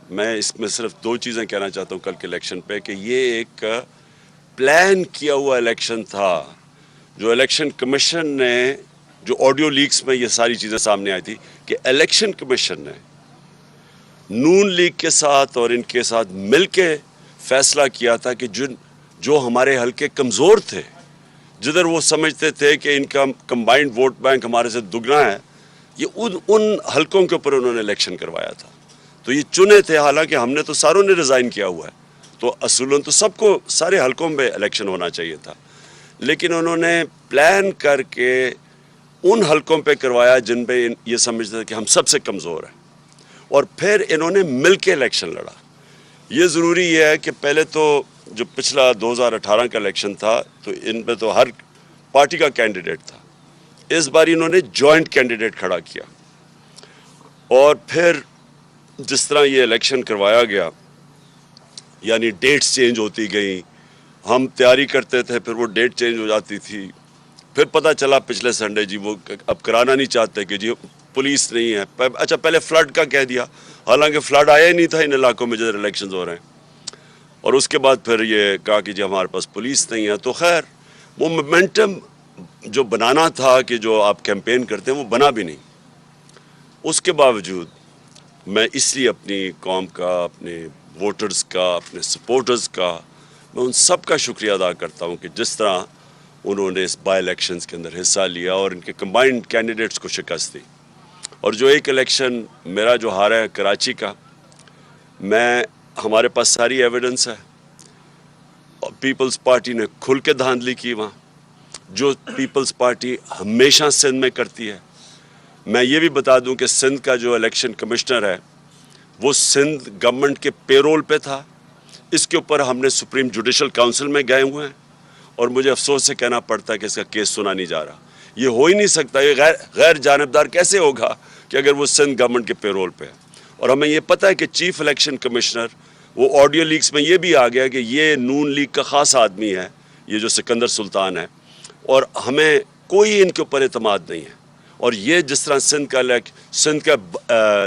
میں اس میں صرف دو چیزیں کہنا چاہتا ہوں کل کے الیکشن پہ کہ یہ ایک پلان کیا ہوا الیکشن تھا. جو الیکشن کمیشن نے جو آڈیو لیکس میں یہ ساری چیزیں سامنے آئی تھی کہ الیکشن کمیشن نے نون لیگ کے ساتھ اور ان کے ساتھ مل کے فیصلہ کیا تھا کہ جو ہمارے حلقے کمزور تھے, جدھر وہ سمجھتے تھے کہ ان کا کمبائنڈ ووٹ بینک ہمارے سے دگنا ہے, یہ ان حلقوں کے اوپر انہوں نے الیکشن کروایا تھا. تو یہ چنے تھے, حالانکہ ہم نے تو ساروں نے ریزائن کیا ہوا ہے, تو اصولاً تو سب کو سارے حلقوں میں الیکشن ہونا چاہیے تھا, لیکن انہوں نے پلان کر کے ان حلقوں پہ کروایا جن پہ یہ سمجھتے تھے کہ ہم سب سے کمزور ہیں, اور پھر انہوں نے مل کے الیکشن لڑا. یہ ضروری یہ ہے کہ پہلے تو جو پچھلا 2018 کا الیکشن تھا تو ان پہ تو ہر پارٹی کا کینڈیڈیٹ تھا, اس بار انہوں نے جوائنٹ کینڈیڈیٹ کھڑا کیا, اور پھر جس طرح یہ الیکشن کروایا گیا یعنی ڈیٹس چینج ہوتی گئیں, ہم تیاری کرتے تھے پھر وہ ڈیٹ چینج ہو جاتی تھی, پھر پتہ چلا پچھلے سنڈے جی وہ اب کرانا نہیں چاہتے کہ جی پولیس نہیں ہے. اچھا پہلے فلڈ کا کہہ دیا, حالانکہ فلڈ آیا ہی نہیں تھا ان علاقوں میں جدھر الیکشنز ہو رہے ہیں, اور اس کے بعد پھر یہ کہا کہ جی ہمارے پاس پولیس نہیں ہے. تو خیر وہ مومنٹم جو بنانا تھا کہ جو آپ کیمپین کرتے ہیں وہ بنا بھی نہیں. اس کے باوجود میں اس لیے اپنی قوم کا, اپنے ووٹرز کا, اپنے سپورٹرز کا, میں ان سب کا شکریہ ادا کرتا ہوں کہ جس طرح انہوں نے اس بائی الیکشنز کے اندر حصہ لیا اور ان کے کمبائنڈ کینڈیڈیٹس کو شکست دی. اور جو ایک الیکشن میرا جو ہارا ہے کراچی کا, ہمارے پاس ساری ایویڈنس ہے, پیپلز پارٹی نے کھل کے دھاندلی کی وہاں, جو پیپلز پارٹی ہمیشہ سندھ میں کرتی ہے. میں یہ بھی بتا دوں کہ سندھ کا جو الیکشن کمشنر ہے وہ سندھ گورنمنٹ کے پیرول پہ تھا. اس کے اوپر ہم نے سپریم جوڈیشل کاؤنسل میں گئے ہوئے ہیں, اور مجھے افسوس سے کہنا پڑتا ہے کہ اس کا کیس سنا نہیں جا رہا. یہ ہو ہی نہیں سکتا, یہ غیر جانبدار کیسے ہوگا کہ اگر وہ سندھ گورنمنٹ کے پیرول پہ ہے. اور ہمیں یہ پتہ ہے کہ چیف الیکشن کمشنر, وہ آڈیو لیکس میں یہ بھی آ گیا کہ یہ نون لیگ کا خاص آدمی ہے, یہ جو سکندر سلطان ہے, اور ہمیں کوئی ان کے اوپر اعتماد نہیں ہے. اور یہ جس طرح سندھ کا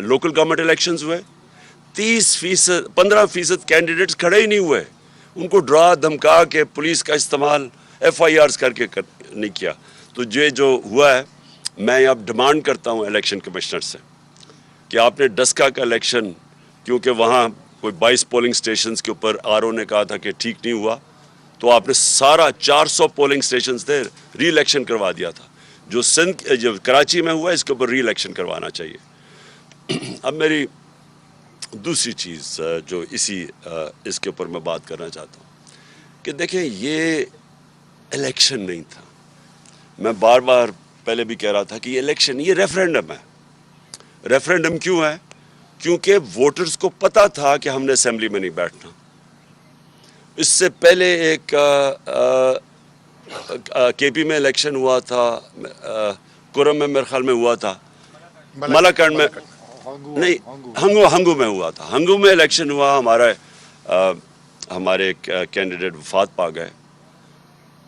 لوکل گورنمنٹ الیکشنز ہوئے, 15% کینڈیڈیٹس کھڑے ہی نہیں ہوئے, ان کو ڈرا دھمکا کے پولیس کا استعمال FIRs کر کے نہیں کیا. تو یہ جو ہوا ہے, میں اب ڈیمانڈ کرتا ہوں الیکشن کمشنر سے کہ آپ نے ڈسکا کا الیکشن, کیونکہ وہاں کوئی 22 پولنگ سٹیشنز کے اوپر RO نے کہا تھا کہ ٹھیک نہیں ہوا, تو آپ نے سارا 400 پولنگ سٹیشنز تھے ری الیکشن کروا دیا تھا. جو کراچی میں ہوا ہے اس کے اوپر ری الیکشن کروانا چاہیے. اب میری دوسری چیز جو اس کے اوپر میں بات کرنا چاہتا ہوں کہ دیکھیں یہ الیکشن نہیں تھا. میں بار بار پہلے بھی کہہ رہا تھا کہ یہ الیکشن, یہ ریفرینڈم ہے. ریفرینڈم کیوں ہے؟ کیونکہ ووٹرز کو پتا تھا کہ ہم نے اسمبلی میں نہیں بیٹھنا. اس سے پہلے ایک KP میں الیکشن ہوا تھا, کرم میں میرے خیال میں ہوا تھا, ملاکنڈ میں نہیں, ہنگو میں ہوا تھا. ہنگو میں الیکشن ہوا, ہمارے کینڈیڈیٹ وفات پا گئے.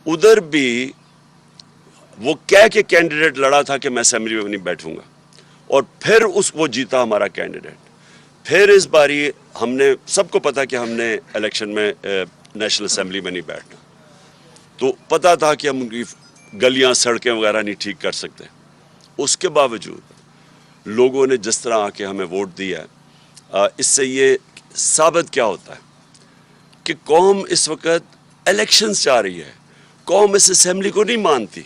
ادھر بھی وہ کہہ کے کینڈیڈیٹ لڑا تھا کہ میں اسمبلی میں نہیں بیٹھوں گا, اور پھر وہ جیتا ہمارا کینڈیڈیٹ. پھر اس باری ہم نے, سب کو پتا کہ ہم نے الیکشن میں نیشنل اسمبلی میں نہیں بیٹھنا, تو پتا تھا کہ ہم ان کی گلیاں سڑکیں وغیرہ نہیں ٹھیک کر سکتے. اس کے باوجود لوگوں نے جس طرح آ کے ہمیں ووٹ دیا ہے, اس سے یہ ثابت کیا ہوتا ہے کہ قوم اس وقت الیکشنز چاہ رہی ہے. قوم اس اسمبلی کو نہیں مانتی,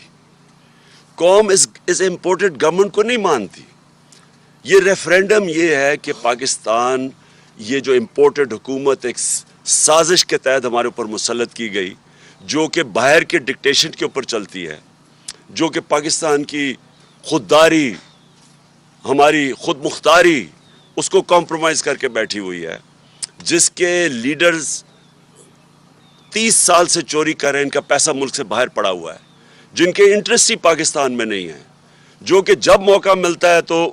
قوم اس امپورٹڈ گورنمنٹ کو نہیں مانتی. یہ ریفرینڈم یہ ہے کہ پاکستان, یہ جو امپورٹڈ حکومت ایک سازش کے تحت ہمارے اوپر مسلط کی گئی, جو کہ باہر کے ڈکٹیشن کے اوپر چلتی ہے, جو کہ پاکستان کی خودداری, ہماری خود مختاری, اس کو کمپرومائز کر کے بیٹھی ہوئی ہے, جس کے لیڈرز 30 سال سے چوری کر رہے ہیں, ان کا پیسہ ملک سے باہر پڑا ہوا ہے, جن کے انٹرسٹ ہی پاکستان میں نہیں ہیں, جو کہ جب موقع ملتا ہے تو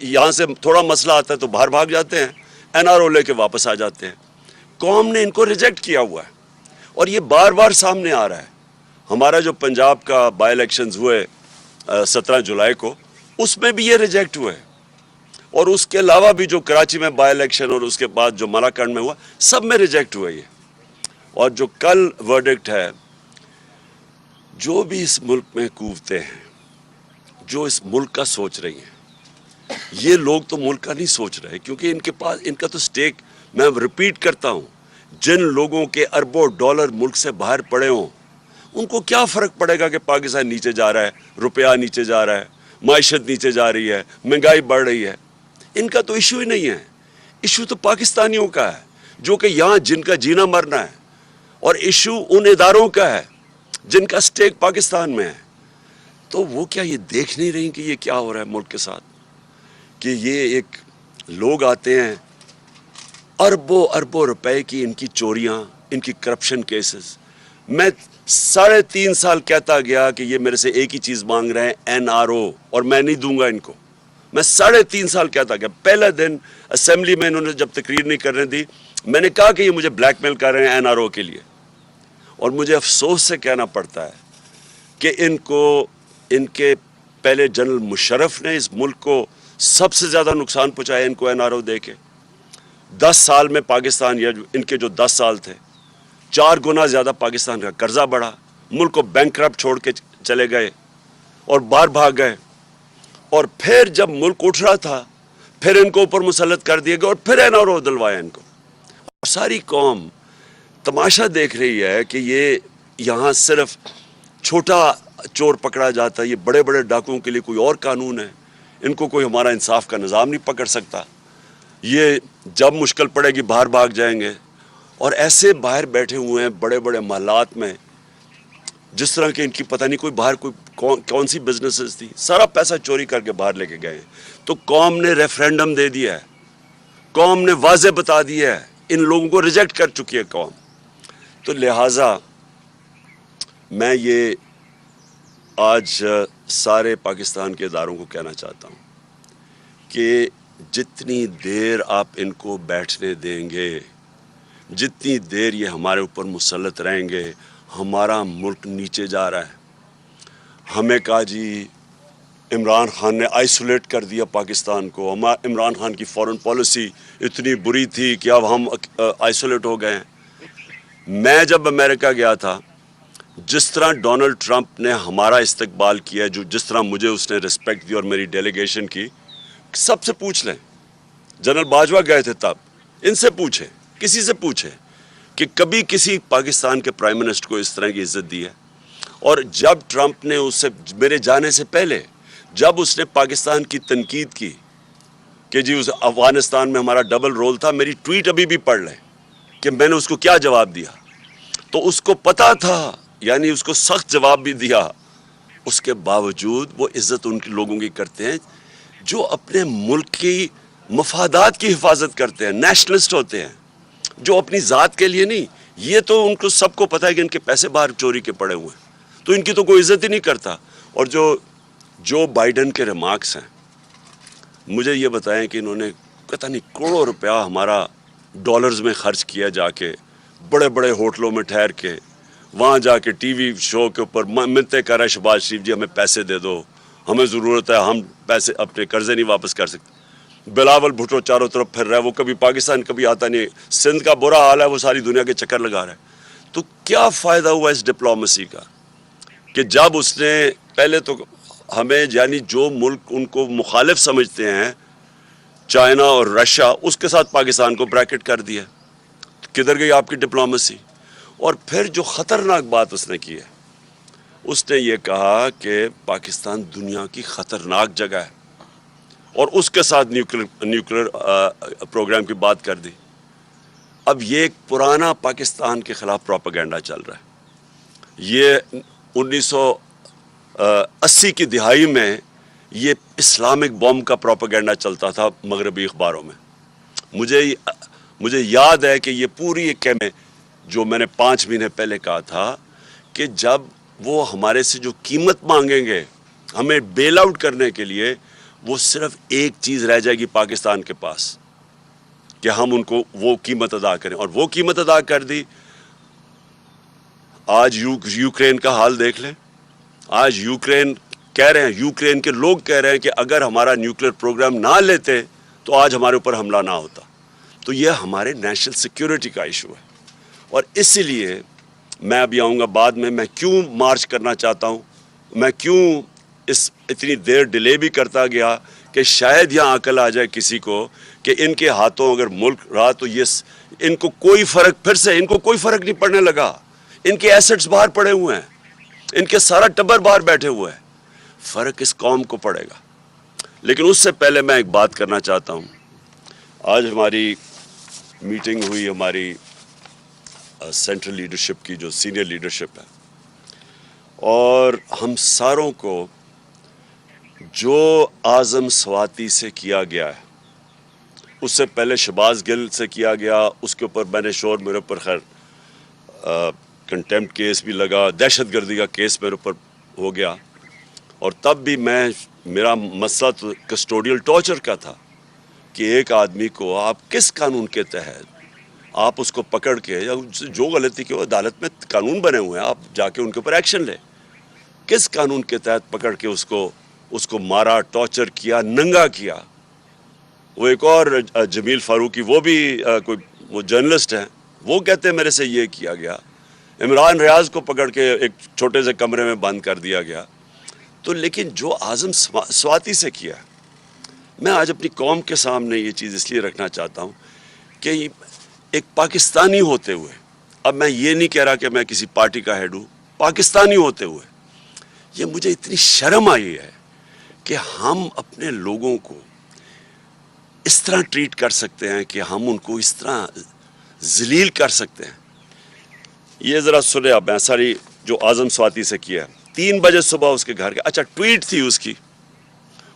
یہاں سے تھوڑا مسئلہ آتا ہے تو باہر بھاگ جاتے ہیں, NRO لے کے واپس آ جاتے ہیں. قوم نے ان کو ریجیکٹ کیا ہوا ہے, اور یہ بار بار سامنے آ رہا ہے. ہمارا جو پنجاب کا بائی الیکشنز ہوئے 17 جولائی کو, اس میں بھی یہ ریجیکٹ ہوئے, اور اس کے علاوہ بھی جو کراچی میں بائی الیکشن اور اس کے بعد جو ملاکنڈ میں ہوا سب میں ریجیکٹ ہوا یہ. اور جو کل ورڈکٹ ہے, جو بھی اس ملک میں قوتیں ہیں جو اس ملک کا سوچ رہی ہیں, یہ لوگ تو ملک کا نہیں سوچ رہے, کیونکہ ان کے پاس ان کا تو سٹیک, میں ریپیٹ کرتا ہوں, جن لوگوں کے اربوں ڈالر ملک سے باہر پڑے ہوں ان کو کیا فرق پڑے گا کہ پاکستان نیچے جا رہا ہے, روپیہ نیچے جا رہا ہے, معیشت نیچے جا رہی ہے, مہنگائی بڑھ رہی ہے. ان کا تو ایشو ہی نہیں ہے. ایشو تو پاکستانیوں کا ہے جو کہ یہاں جن کا جینا مرنا ہے, اور ایشو ان اداروں کا ہے جن کا سٹیک پاکستان میں ہے. تو وہ کیا یہ دیکھ نہیں رہی کہ یہ کیا ہو رہا ہے ملک کے ساتھ, کہ یہ ایک لوگ آتے ہیں اربوں اربوں روپے کی ان کی چوریاں, ان کی کرپشن کیسز. میں 3.5 سال کہتا گیا کہ یہ میرے سے ایک ہی چیز مانگ رہے ہیں, NRO, اور میں نہیں دوں گا ان کو. میں 3.5 سال کہتا گیا. پہلا دن اسمبلی میں انہوں نے جب تقریر نہیں کرنے دی, میں نے کہا کہ یہ مجھے بلیک میل کر رہے ہیں NRO کے لیے. اور مجھے افسوس سے کہنا پڑتا ہے کہ ان کے پہلے جنرل مشرف نے اس ملک کو سب سے زیادہ نقصان پہنچایا ان کو NRO دے کے. 10 سال میں پاکستان, یا ان کے جو 10 سال تھے, 4 گنا زیادہ پاکستان کا قرضہ بڑھا, ملک کو بینکرپٹ چھوڑ کے چلے گئے اور باہر بھاگ گئے. اور پھر جب ملک اٹھ رہا تھا پھر ان کو اوپر مسلط کر دیے گئے اور پھر NRO دلوایا ان کو. اور ساری قوم تماشا دیکھ رہی ہے کہ یہ یہاں صرف چھوٹا چور پکڑا جاتا ہے, یہ بڑے بڑے ڈاکوؤں کے لیے کوئی اور قانون ہے, ان کو کوئی ہمارا انصاف کا نظام نہیں پکڑ سکتا. یہ جب مشکل پڑے گی باہر بھاگ جائیں گے. اور ایسے باہر بیٹھے ہوئے ہیں بڑے بڑے محلات میں, جس طرح کہ ان کی پتہ نہیں کوئی باہر کوئی کون سی بزنسز تھی, سارا پیسہ چوری کر کے باہر لے کے گئے. تو قوم نے ریفرینڈم دے دیا ہے, قوم نے واضح بتا دیا ہے, ان لوگوں کو ریجیکٹ کر چکی ہے قوم. تو لہٰذا میں یہ آج سارے پاکستان کے اداروں کو کہنا چاہتا ہوں کہ جتنی دیر آپ ان کو بیٹھنے دیں گے, جتنی دیر یہ ہمارے اوپر مسلط رہیں گے, ہمارا ملک نیچے جا رہا ہے. ہمیں کہا جی عمران خان نے آئسولیٹ کر دیا پاکستان کو, عمران خان کی فورن پالیسی اتنی بری تھی کہ اب ہم آئسولیٹ ہو گئے ہیں. میں جب امریکہ گیا تھا, جس طرح ڈونلڈ ٹرمپ نے ہمارا استقبال کیا, جس طرح مجھے اس نے رسپیکٹ دی اور میری ڈیلیگیشن کی, سب سے پوچھ لیں. جنرل باجوہ گئے تھے تب, ان سے پوچھیں, کسی سے پوچھیں کہ کبھی کسی پاکستان کے پرائم منسٹر کو اس طرح کی عزت دی ہے. اور جب ٹرمپ نے اس سے میرے جانے سے پہلے جب اس نے پاکستان کی تنقید کی کہ جی اس افغانستان میں ہمارا ڈبل رول تھا, میری ٹویٹ ابھی بھی پڑھ لیں کہ میں نے اس کو کیا جواب دیا. تو اس کو پتا تھا, یعنی اس کو سخت جواب بھی دیا. اس کے باوجود وہ عزت ان کے لوگوں کی کرتے ہیں جو اپنے ملک کی مفادات کی حفاظت کرتے ہیں, نیشنلسٹ ہوتے ہیں, جو اپنی ذات کے لیے نہیں. یہ تو ان کو سب کو پتہ ہے کہ ان کے پیسے باہر چوری کے پڑے ہوئے ہیں, تو ان کی تو کوئی عزت ہی نہیں کرتا. اور جو بائیڈن کے ریمارکس ہیں, مجھے یہ بتائیں کہ انہوں نے پتہ نہیں کروڑوں روپیہ ہمارا ڈالرز میں خرچ کیا, جا کے بڑے بڑے ہوٹلوں میں ٹھہر کے, وہاں جا کے ٹی وی شو کے اوپر منتیں کر رہے شہباز شریف جی ہمیں پیسے دے دو, ہمیں ضرورت ہے, ہم پیسے اپنے قرضے نہیں واپس کر سکتے. بلاول بھٹو چاروں طرف پھر رہا ہے, وہ کبھی پاکستان کبھی آتا نہیں. سندھ کا برا حال ہے, وہ ساری دنیا کے چکر لگا رہا ہے. تو کیا فائدہ ہوا اس ڈپلومیسی کا کہ جب اس نے پہلے تو ہمیں, یعنی جو ملک ان کو مخالف سمجھتے ہیں, چائنا اور رشیا, اس کے ساتھ پاکستان کو بریکٹ کر دیا. کدھر گئی آپ کی ڈپلومیسی؟ اور پھر جو خطرناک بات اس نے کی ہے, اس نے یہ کہا کہ پاکستان دنیا کی خطرناک جگہ ہے, اور اس کے ساتھ نیوکلیر پروگرام کی بات کر دی. اب یہ ایک پرانا پاکستان کے خلاف پروپیگنڈا چل رہا ہے. یہ 1980 کی دہائی میں یہ اسلامک بوم کا پروپیگنڈا چلتا تھا مغربی اخباروں میں. مجھے یاد ہے کہ یہ پوری ایک جو میں نے 5 مہینے پہلے کہا تھا کہ جب وہ ہمارے سے جو قیمت مانگیں گے ہمیں بیل آؤٹ کرنے کے لیے, وہ صرف ایک چیز رہ جائے گی پاکستان کے پاس کہ ہم ان کو وہ قیمت ادا کریں. اور وہ قیمت ادا کر دی. آج یوکرین کا حال دیکھ لیں. آج یوکرین کہہ رہے ہیں, یوکرین کے لوگ کہہ رہے ہیں کہ اگر ہمارا نیوکلیر پروگرام نہ لیتے تو آج ہمارے اوپر حملہ نہ ہوتا. تو یہ ہمارے نیشنل سیکیورٹی کا ایشو ہے. اور اسی لیے میں ابھی آؤں گا بعد میں کیوں مارچ کرنا چاہتا ہوں, میں کیوں اتنی دیر ڈیلے بھی کرتا گیا کہ شاید یہاں عقل آ جائے کسی کو کہ ان کے ہاتھوں اگر ملک رہا تو ان کو کوئی فرق, پھر سے ان کو کوئی فرق نہیں پڑنے لگا. ان کے ایسٹس باہر پڑے ہوئے ہیں, ان کے سارا ٹبر باہر بیٹھے ہوئے ہیں. فرق اس قوم کو پڑے گا. لیکن اس سے پہلے میں ایک بات کرنا چاہتا ہوں. آج ہماری میٹنگ ہوئی, ہماری سینٹرل لیڈرشپ کی جو سینئر لیڈرشپ ہے, اور ہم ساروں کو جو اعظم سواتی سے کیا گیا ہے, اس سے پہلے شہباز گل سے کیا گیا, اس کے اوپر میں نے شور, میرے اوپر خیر کنٹیمپٹ کیس بھی لگا, دہشت گردی کا کیس میرے اوپر ہو گیا. اور تب بھی میرا مسئلہ تو کسٹوڈیل ٹارچر کا تھا کہ ایک آدمی کو آپ کس قانون کے تحت آپ اس کو پکڑ کے, یا جو غلطی کی, عدالت میں قانون بنے ہوئے ہیں, آپ جا کے ان کے اوپر ایکشن لیں. کس قانون کے تحت پکڑ کے اس کو مارا, ٹارچر کیا, ننگا کیا. وہ ایک اور جمیل فاروقی, وہ بھی وہ جرنلسٹ ہیں, وہ کہتے ہیں میرے سے یہ کیا گیا. عمران ریاض کو پکڑ کے ایک چھوٹے سے کمرے میں بند کر دیا گیا. تو لیکن جو اعظم سواتی سے کیا, میں آج اپنی قوم کے سامنے یہ چیز اس لیے رکھنا چاہتا ہوں کہ ایک پاکستانی ہوتے ہوئے, اب میں یہ نہیں کہہ رہا کہ میں کسی پارٹی کا ہیڈ ہوں, پاکستانی ہوتے ہوئے یہ مجھے اتنی شرم آئی ہے کہ ہم اپنے لوگوں کو اس طرح ٹریٹ کر سکتے ہیں, کہ ہم ان کو اس طرح ذلیل کر سکتے ہیں. یہ ذرا سنیں اب, میں ساری جو اعظم سواتی سے کیا ہے. 3 بجے صبح اس کے گھر کے, اچھا ٹویٹ تھی اس کی,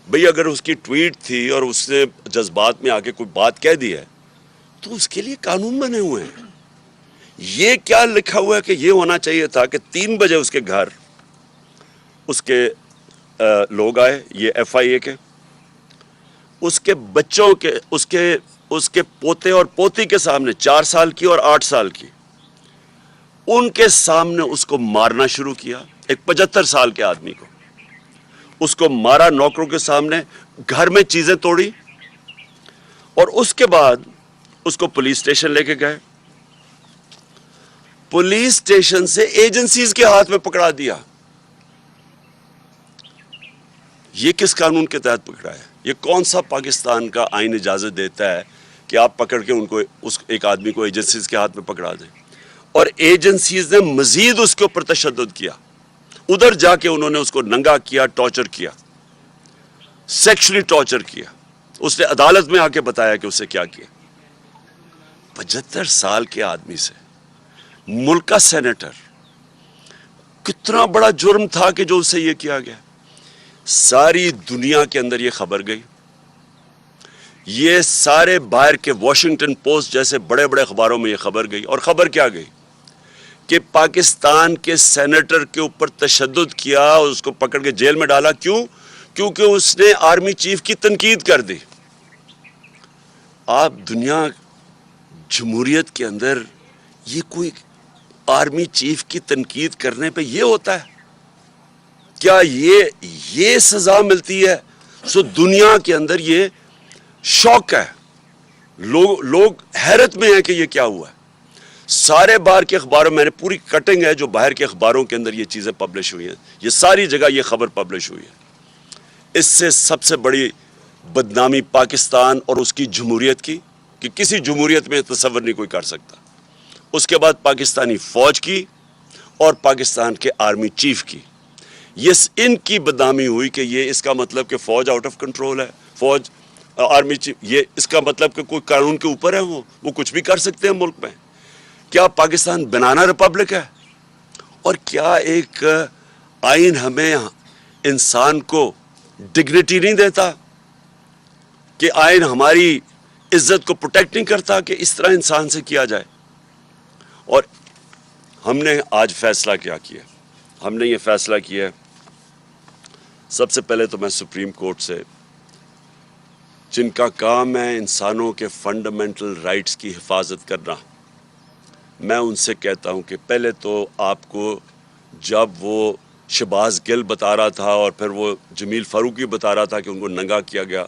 بھئی اگر اس کی ٹویٹ تھی اور اس نے جذبات میں آ کے کوئی بات کہہ دی ہے تو اس کے لیے قانون بنے ہوئے ہیں. یہ کیا لکھا ہوا ہے کہ یہ ہونا چاہیے تھا کہ 3 بجے اس کے گھر اس کے لوگ آئے, یہ ایف آئی اے کے, اس کے بچوں کے, اس کے پوتے اور پوتی کے سامنے, 4 سال کی اور 8 سال کی, ان کے سامنے اس کو مارنا شروع کیا. ایک 75 سال کے آدمی کو اس کو مارا, نوکروں کے سامنے, گھر میں چیزیں توڑی, اور اس کے بعد اس کو پولیس اسٹیشن لے کے گئے. پولیس اسٹیشن سے ایجنسیز کے ہاتھ میں پکڑا دیا. یہ کس قانون کے تحت پکڑا ہے؟ یہ کون سا پاکستان کا آئین اجازت دیتا ہے کہ آپ پکڑ کے ان کو, ایک آدمی کو ایجنسیز کے ہاتھ میں پکڑا دیں؟ اور ایجنسیز نے مزید اس کے اوپر تشدد کیا. ادھر جا کے انہوں نے اس کو ننگا کیا, ٹارچر کیا, سیکشلی ٹارچر کیا. اس نے عدالت میں آ کے بتایا کہ اسے کیا کیا. 75 سال کے آدمی سے, ملک کا سینیٹر, کتنا بڑا جرم تھا کہ جو اس سے یہ کیا گیا. ساری دنیا کے اندر یہ خبر گئی. یہ سارے باہر کے واشنگٹن پوسٹ جیسے بڑے بڑے اخباروں میں یہ خبر گئی. اور خبر کیا گئی کہ پاکستان کے سینیٹر کے اوپر تشدد کیا, اس کو پکڑ کے جیل میں ڈالا. کیوں؟ کیونکہ اس نے آرمی چیف کی تنقید کر دی. آپ دنیا جمہوریت کے اندر یہ کوئی آرمی چیف کی تنقید کرنے پہ یہ ہوتا ہے کیا؟ یہ سزا ملتی ہے؟ سو دنیا کے اندر یہ شوق ہے, لوگ حیرت میں ہیں کہ یہ کیا ہوا ہے. سارے باہر کے اخباروں, میں نے پوری کٹنگ ہے جو باہر کے اخباروں کے اندر یہ چیزیں پبلش ہوئی ہیں, یہ ساری جگہ یہ خبر پبلش ہوئی ہے. اس سے سب سے بڑی بدنامی پاکستان اور اس کی جمہوریت کی, کہ کسی جمہوریت میں تصور نہیں کوئی کر سکتا. اس کے بعد پاکستانی فوج کی اور پاکستان کے آرمی چیف کی, یہ ان کی بدنامی ہوئی کہ یہ اس کا مطلب کہ فوج آؤٹ آف کنٹرول ہے, فوج آرمی چیف, یہ اس کا مطلب کہ کوئی قانون کے اوپر ہے, وہ کچھ بھی کر سکتے ہیں ملک میں. کیا پاکستان بنانا ریپبلک ہے؟ اور کیا ایک آئین ہمیں انسان کو ڈگنیٹی نہیں دیتا؟ کہ آئین ہماری عزت کو پروٹیکٹ نہیں کرتا کہ اس طرح انسان سے کیا جائے؟ اور ہم نے آج فیصلہ کیا کیا؟ ہم نے یہ فیصلہ کیا, سب سے پہلے تو میں سپریم کورٹ سے, جن کا کام ہے انسانوں کے فنڈامنٹل رائٹس کی حفاظت کرنا, میں ان سے کہتا ہوں کہ پہلے تو آپ کو جب وہ شہباز گل بتا رہا تھا اور پھر وہ جمیل فاروقی بتا رہا تھا کہ ان کو ننگا کیا گیا,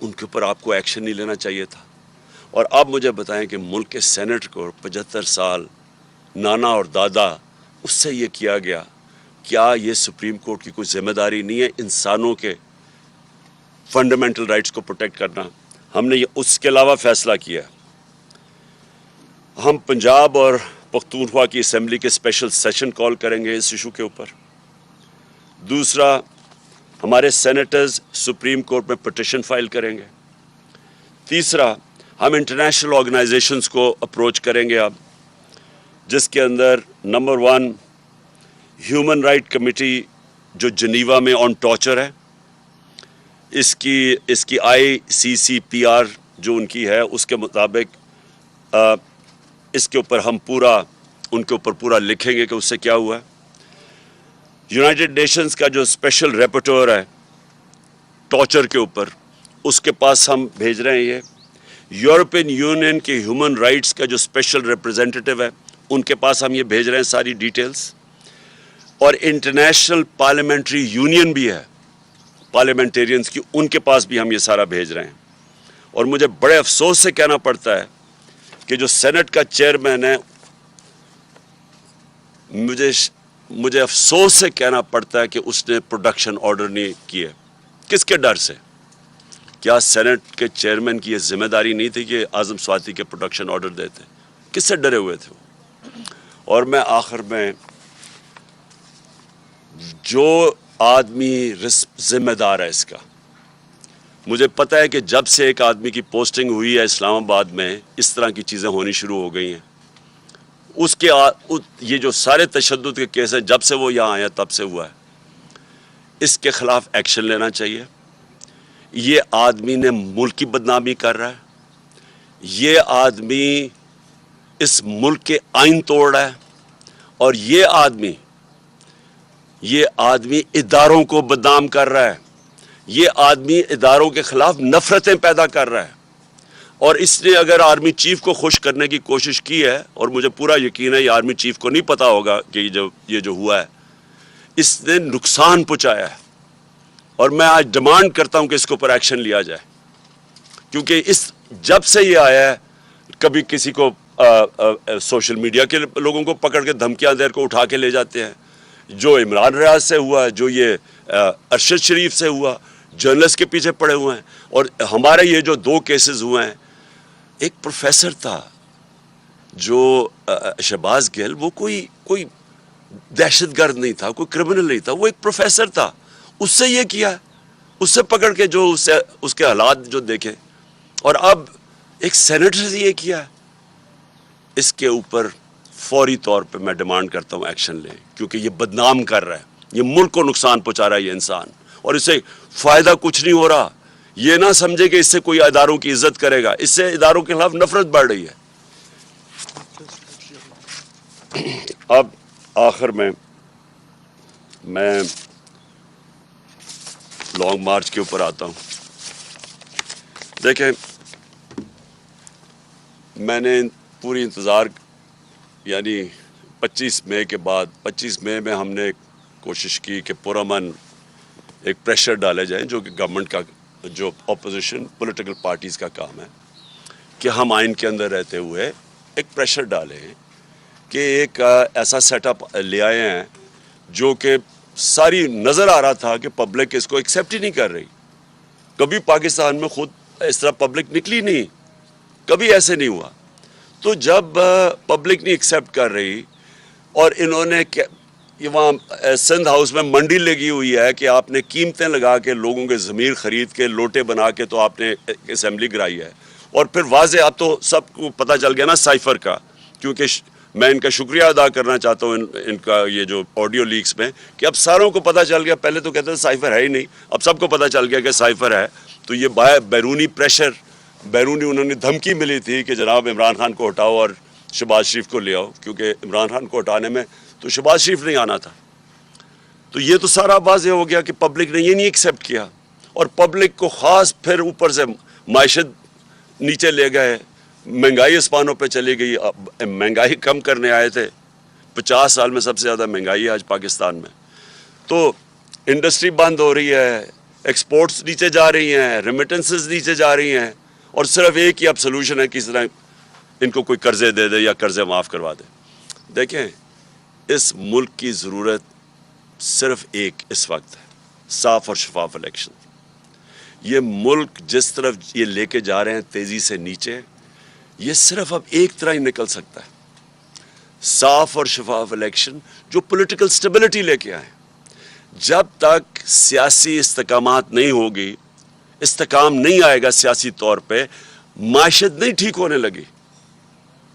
ان کے اوپر آپ کو ایکشن نہیں لینا چاہیے تھا؟ اور آپ مجھے بتائیں کہ ملک کے سینٹ کو 75 سال نانا اور دادا اس سے یہ کیا گیا، کیا یہ سپریم کورٹ کی کوئی ذمہ داری نہیں ہے انسانوں کے فنڈامنٹل رائٹس کو پروٹیکٹ کرنا؟ ہم نے یہ اس کے علاوہ فیصلہ کیا، ہم پنجاب اور پختونخوا کی اسمبلی کے اسپیشل سیشن کال کریں گے اس ایشو کے اوپر۔ دوسرا، ہمارے سینیٹرز سپریم کورٹ میں پٹیشن فائل کریں گے۔ تیسرا، ہم انٹرنیشنل آرگنائزیشنز کو اپروچ کریں گے اب، جس کے اندر نمبر 1 ہیومن رائٹ کمیٹی جو جنیوا میں آن ٹارچر ہے، اس کی ICCPR جو ان کی ہے اس کے مطابق اس کے اوپر ہم ان کے اوپر پورا لکھیں گے کہ اس سے کیا ہوا ہے۔ یونائٹڈ نیشنز کا جو اسپیشل ریپورٹر ہے ٹارچر کے اوپر، اس کے پاس ہم بھیج رہے ہیں یہ۔ یورپین یونین کے ہیومن رائٹس کا جو اسپیشل ریپرزینٹیٹیو ہے ان کے پاس ہم یہ بھیج رہے ہیں ساری ڈیٹیلز۔ اور انٹرنیشنل پارلیمنٹری یونین بھی ہے پارلیمنٹیرینز کی، ان کے پاس بھی ہم یہ سارا بھیج رہے ہیں۔ اور مجھے بڑے افسوس سے کہنا پڑتا ہے کہ جو سینٹ کا چیئرمین ہے، مجھے افسوس سے کہنا پڑتا ہے کہ اس نے پروڈکشن آرڈر نہیں کیے۔ کس کے ڈر سے؟ کیا سینٹ کے چیئرمین کی یہ ذمہ داری نہیں تھی کہ اعظم سواتی کے پروڈکشن آرڈر دیتے؟ کس سے ڈرے ہوئے تھے وہ؟ اور میں آخر میں، جو آدمی ذمہ دار ہے اس کا، مجھے پتہ ہے کہ جب سے ایک آدمی کی پوسٹنگ ہوئی ہے اسلام آباد میں اس طرح کی چیزیں ہونی شروع ہو گئی ہیں۔ یہ جو سارے تشدد کے کیس ہیں جب سے وہ یہاں آیا تب سے ہوا ہے، اس کے خلاف ایکشن لینا چاہیے۔ یہ آدمی نے ملک کی بدنامی کر رہا ہے، یہ آدمی اس ملک کے آئین توڑ رہا ہے، اور یہ آدمی اداروں کو بدنام کر رہا ہے، یہ آدمی اداروں کے خلاف نفرتیں پیدا کر رہا ہے۔ اور اس نے اگر آرمی چیف کو خوش کرنے کی کوشش کی ہے، اور مجھے پورا یقین ہے یہ آرمی چیف کو نہیں پتا ہوگا کہ یہ جو ہوا ہے، اس نے نقصان پہنچایا ہے۔ اور میں آج ڈیمانڈ کرتا ہوں کہ اس کے اوپر ایکشن لیا جائے، کیونکہ جب سے یہ آیا ہے، کبھی کسی کو سوشل میڈیا کے لوگوں کو پکڑ کے دھمکیاں دے کو اٹھا کے لے جاتے ہیں، جو عمران ریاض سے ہوا، جو یہ ارشد شریف سے ہوا، جرنلسٹ کے پیچھے پڑے ہوئے ہیں۔ اور ہمارے یہ جو 2 کیسز ہوئے ہیں، ایک پروفیسر تھا جو شہباز گل، وہ کوئی دہشت گرد نہیں تھا، کوئی کرمنل نہیں تھا، وہ ایک پروفیسر تھا، اس سے یہ کیا، اس سے پکڑ کے جو اس کے حالات جو دیکھے، اور اب ایک سینیٹر سے یہ کیا۔ اس کے اوپر فوری طور پہ میں ڈیمانڈ کرتا ہوں ایکشن لیں، کیونکہ یہ بدنام کر رہا ہے، یہ ملک کو نقصان پہنچا رہا ہے یہ انسان، اور اس سے فائدہ کچھ نہیں ہو رہا۔ یہ نہ سمجھے کہ اس سے کوئی اداروں کی عزت کرے گا، اس سے اداروں کے خلاف نفرت بڑھ رہی ہے۔ اب آخر میں لانگ مارچ کے اوپر آتا ہوں۔ دیکھیں، میں نے پوری انتظار، یعنی 25 مئی کے بعد، 25 مئی میں ہم نے کوشش کی کہ پرامن ایک پریشر ڈالے جائیں، جو کہ گورنمنٹ کا، جو اپوزیشن پولیٹیکل پارٹیز کا کام ہے، کہ ہم آئین کے اندر رہتے ہوئے ایک پریشر ڈالیں کہ ایک ایسا سیٹ اپ لے آئے ہیں جو کہ ساری نظر آ رہا تھا کہ پبلک اس کو ایکسیپٹ ہی نہیں کر رہی۔ کبھی پاکستان میں خود اس طرح پبلک نکلی نہیں، کبھی ایسے نہیں ہوا۔ تو جب پبلک نہیں ایکسیپٹ کر رہی، اور انہوں نے وہاں سندھ ہاؤس میں منڈی لگی ہوئی ہے کہ آپ نے قیمتیں لگا کے لوگوں کے ضمیر خرید کے لوٹے بنا کے تو آپ نے اسمبلی کرائی ہے، اور پھر واضح اب تو سب کو پتہ چل گیا نا سائفر کا، کیونکہ میں ان کا شکریہ ادا کرنا چاہتا ہوں ان کا یہ جو آڈیو لیکس میں، کہ اب ساروں کو پتہ چل گیا۔ پہلے تو کہتے تھے سائفر ہے ہی نہیں، اب سب کو پتہ چل گیا کہ سائفر ہے۔ تو یہ بیرونی پریشر، بیرونی انہوں نے دھمکی ملی تھی کہ جناب عمران خان کو ہٹاؤ اور شہباز شریف کو لے آؤ، کیونکہ عمران خان کو ہٹانے میں تو شہباز شریف نہیں آنا تھا۔ تو یہ تو سارا واضح ہو گیا کہ پبلک نے یہ نہیں ایکسیپٹ کیا، اور پبلک کو خاص پھر اوپر سے معیشت نیچے لے گئے، مہنگائی اسپانوں پہ چلی گئی۔ مہنگائی کم کرنے آئے تھے، 50 سال میں سب سے زیادہ مہنگائی ہے آج پاکستان میں۔ تو انڈسٹری بند ہو رہی ہے، ایکسپورٹس نیچے جا رہی ہیں, ریمیٹنسز نیچے جا رہی ہیں, اور صرف ایک ہی اب سلوشن ہے کہ اس طرح ان کو کوئی قرضے دے دے یا قرضے معاف کروا دے. دیکھیں, اس ملک کی ضرورت صرف ایک اس وقت ہے, صاف اور شفاف الیکشن. یہ ملک جس طرف یہ لے کے جا رہے ہیں تیزی سے نیچے, یہ صرف اب ایک طرح ہی نکل سکتا ہے, صاف اور شفاف الیکشن جو پولیٹیکل سٹیبلٹی لے کے آئے. جب تک سیاسی استحکامات نہیں ہوگی, استحکام نہیں آئے گا سیاسی طور پہ, معیشت نہیں ٹھیک ہونے لگی,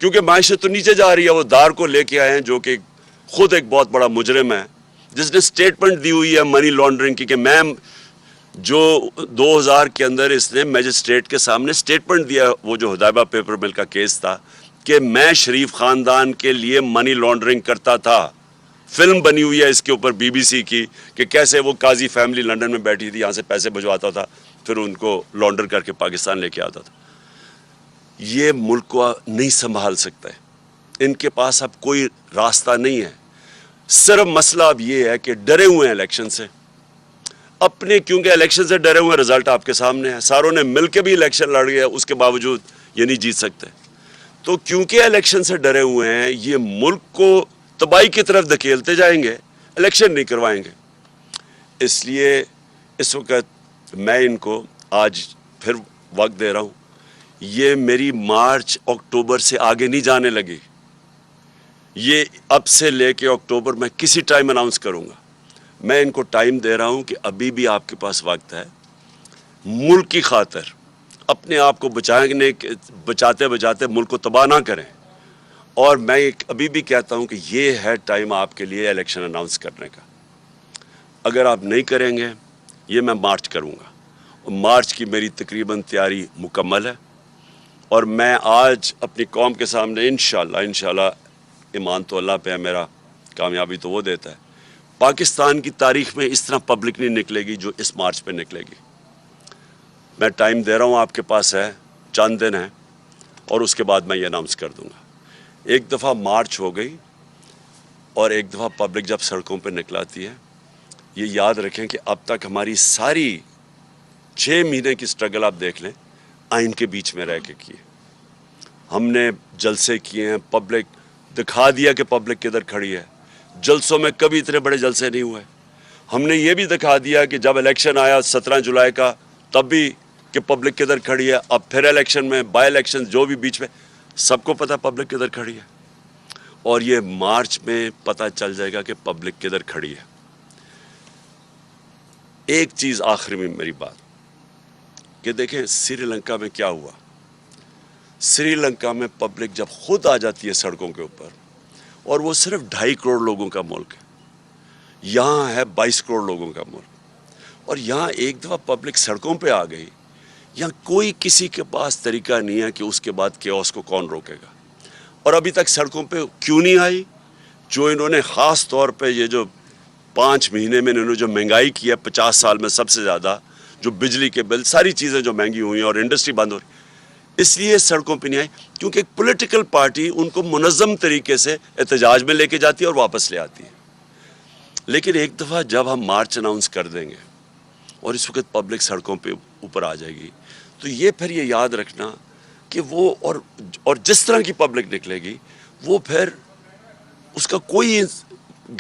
کیونکہ معیشت تو نیچے جا رہی ہے. وہ دار کو لے کے آئے ہیں جو کہ خود ایک بہت بڑا مجرم ہے, جس نے سٹیٹمنٹ دی ہوئی ہے منی لانڈرنگ کی, کہ میں جو 2000 کے اندر اس نے میجسٹریٹ کے سامنے سٹیٹمنٹ دیا, وہ جو حدیبہ پیپر مل کا کیس تھا, کہ میں شریف خاندان کے لیے منی لانڈرنگ کرتا تھا. فلم بنی ہوئی ہے اس کے اوپر بی بی سی کی, کہ کیسے وہ قاضی فیملی لنڈن میں بیٹھی تھی, یہاں سے پیسے بھجواتا تھا, پھر ان کو لانڈر کر کے پاکستان لے کے آتا تھا. یہ ملک کو نہیں سنبھال سکتا ہے, ان کے پاس اب کوئی راستہ نہیں ہے. صرف مسئلہ اب یہ ہے کہ ڈرے ہوئے ہیں الیکشن سے اپنے, کیونکہ الیکشن سے ڈرے ہوئے ہیں. رزلٹ آپ کے سامنے ہے, ساروں نے مل کے بھی الیکشن لڑ گیا, اس کے باوجود یہ نہیں جیت سکتے. تو کیونکہ الیکشن سے ڈرے ہوئے ہیں, یہ ملک کو تباہی کی طرف دھکیلتے جائیں گے, الیکشن نہیں کروائیں گے. اس لیے اس وقت میں ان کو آج پھر وقت دے رہا ہوں. یہ میری مارچ اکتوبر سے آگے نہیں جانے لگی, یہ اب سے لے کے اکتوبر میں کسی ٹائم اناؤنس کروں گا. میں ان کو ٹائم دے رہا ہوں کہ ابھی بھی آپ کے پاس وقت ہے, ملک کی خاطر اپنے آپ کو بچاتے بچاتے ملک کو تباہ نہ کریں. اور میں ابھی بھی کہتا ہوں کہ یہ ہے ٹائم آپ کے لیے الیکشن اناؤنس کرنے کا. اگر آپ نہیں کریں گے, یہ میں مارچ کروں گا, اور مارچ کی میری تقریباً تیاری مکمل ہے. اور میں آج اپنی قوم کے سامنے انشاءاللہ ایمان تو اللہ پہ ہے میرا, کامیابی تو وہ دیتا ہے, پاکستان کی تاریخ میں اس طرح پبلک نہیں نکلے گی جو اس مارچ پہ نکلے گی. میں ٹائم دے رہا ہوں, آپ کے پاس ہے, چند دن ہیں, اور اس کے بعد میں یہ اناؤنس کر دوں گا. ایک دفعہ مارچ ہو گئی اور ایک دفعہ پبلک جب سڑکوں پہ نکلاتی ہے, یہ یاد رکھیں کہ اب تک ہماری ساری 6 مہینے کی سٹرگل آپ دیکھ لیں, آئین کے بیچ میں رہ کے کیے. ہم نے جلسے کیے ہیں, پبلک دکھا دیا کہ پبلک کدھر کھڑی ہے. جلسوں میں کبھی اتنے بڑے جلسے نہیں ہوئے. ہم نے یہ بھی دکھا دیا کہ جب الیکشن آیا 17 جولائی کا, تب بھی کہ پبلک کدھر کھڑی ہے. اب پھر الیکشن میں, بائی الیکشن جو بھی بیچ میں, سب کو پتہ پبلک کدھر کھڑی ہے. اور یہ مارچ میں پتہ چل جائے گا کہ پبلک کدھر کھڑی ہے. ایک چیز آخری میں میری بات, کہ دیکھیں سری لنکا میں کیا ہوا. سری لنکا میں پبلک جب خود آ جاتی ہے سڑکوں کے اوپر, اور وہ صرف 2.5 کروڑ لوگوں کا ملک ہے, یہاں ہے 22 کروڑ لوگوں کا ملک, اور یہاں ایک دفعہ پبلک سڑکوں پہ آ گئی, یہاں کوئی کسی کے پاس طریقہ نہیں ہے کہ اس کے بعد کیوس کو کون روکے گا. اور ابھی تک سڑکوں پہ کیوں نہیں آئی؟ جو انہوں نے خاص طور پہ یہ جو 5 مہینے میں انہوں نے جو مہنگائی کی ہے 50 سال میں سب سے زیادہ, جو بجلی کے بل, ساری چیزیں جو مہنگی ہوئی ہیں اور انڈسٹری بند ہو رہی, اس لیے سڑکوں پہ نہیں آئی, کیونکہ ایک پولیٹیکل پارٹی ان کو منظم طریقے سے احتجاج میں لے کے جاتی ہے اور واپس لے آتی ہے. لیکن ایک دفعہ جب ہم مارچ اناؤنس کر دیں گے اور اس وقت پبلک سڑکوں پہ اوپر آ جائے گی, تو یہ پھر یہ یاد رکھنا کہ وہ اور جس طرح کی پبلک نکلے گی, وہ پھر اس کا کوئی